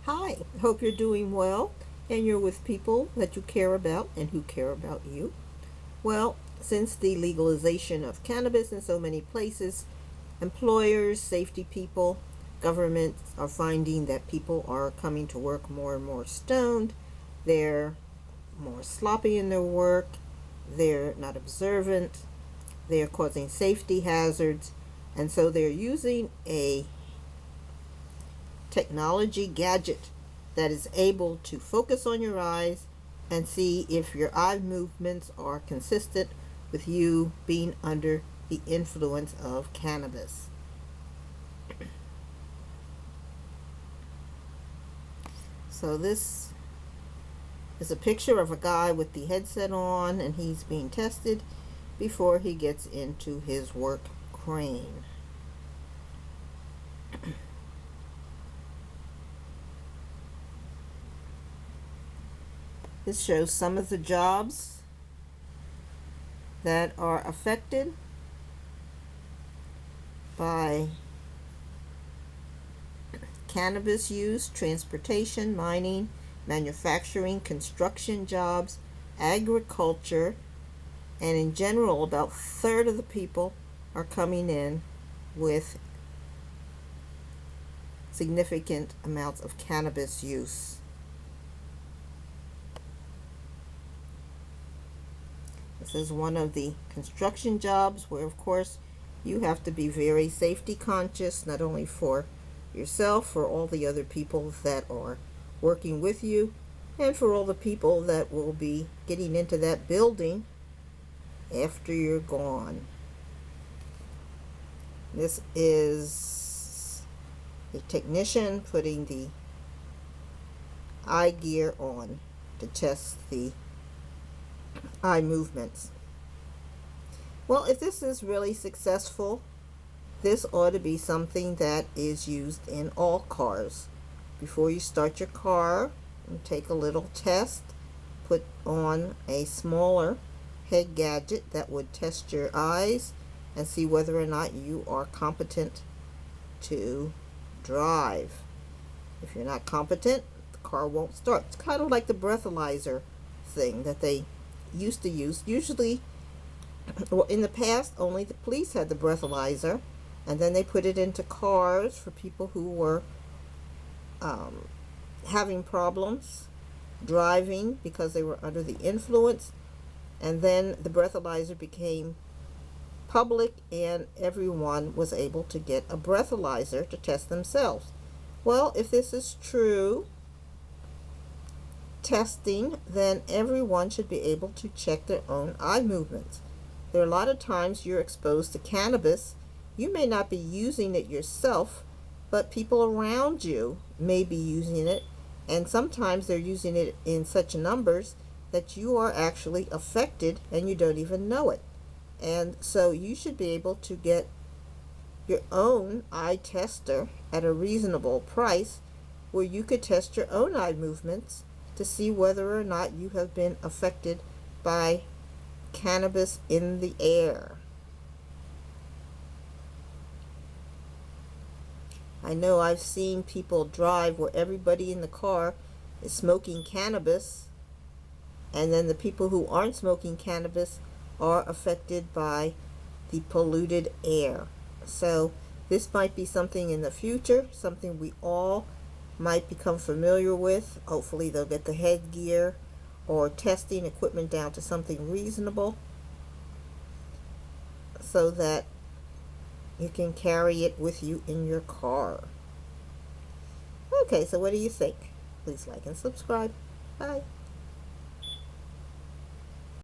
Hi, hope you're doing well and you're with people that you care about and who care about you. Well, since the legalization of cannabis in so many places, employers, safety people, governments are finding that people are coming to work more and more stoned. They're more sloppy in their work. They're not observant. They're causing safety hazards. And so they're using a technology gadget that is able to focus on your eyes and see if your eye movements are consistent with you being under the influence of cannabis. So this is a picture of a guy with the headset on, and he's being tested before he gets into his work crane. This shows some of the jobs that are affected by cannabis use: transportation, mining, manufacturing, construction jobs, agriculture, and in general, about a third of the people are coming in with significant amounts of cannabis use. This is one of the construction jobs where, of course, you have to be very safety conscious, not only for yourself, for all the other people that are working with you, and for all the people that will be getting into that building after you're gone. This is a technician putting the eye gear on to test the eye movements. Well, if this is really successful, this ought to be something that is used in all cars. Before you start your car, you take a little test, put on a smaller head gadget that would test your eyes and see whether or not you are competent to drive. If you're not competent, the car won't start. It's kind of like the breathalyzer thing that they used to use. Usually, well, in the past, only the police had the breathalyzer, and then they put it into cars for people who were having problems driving because they were under the influence. And then the breathalyzer became public, and everyone was able to get a breathalyzer to test themselves. Well, if this is true testing, then everyone should be able to check their own eye movements. There are a lot of times you're exposed to cannabis. You may not be using it yourself, but people around you may be using it, and sometimes they're using it in such numbers that you are actually affected and you don't even know it. And so you should be able to get your own eye tester at a reasonable price where you could test your own eye movements to see whether or not you have been affected by cannabis in the air. I know I've seen people drive where everybody in the car is smoking cannabis, and then the people who aren't smoking cannabis are affected by the polluted air. So this might be something in the future, something we all might become familiar with. Hopefully they'll get the headgear or testing equipment down to something reasonable so that you can carry it with you in your car. Okay, so what do you think? Please like and subscribe. Bye.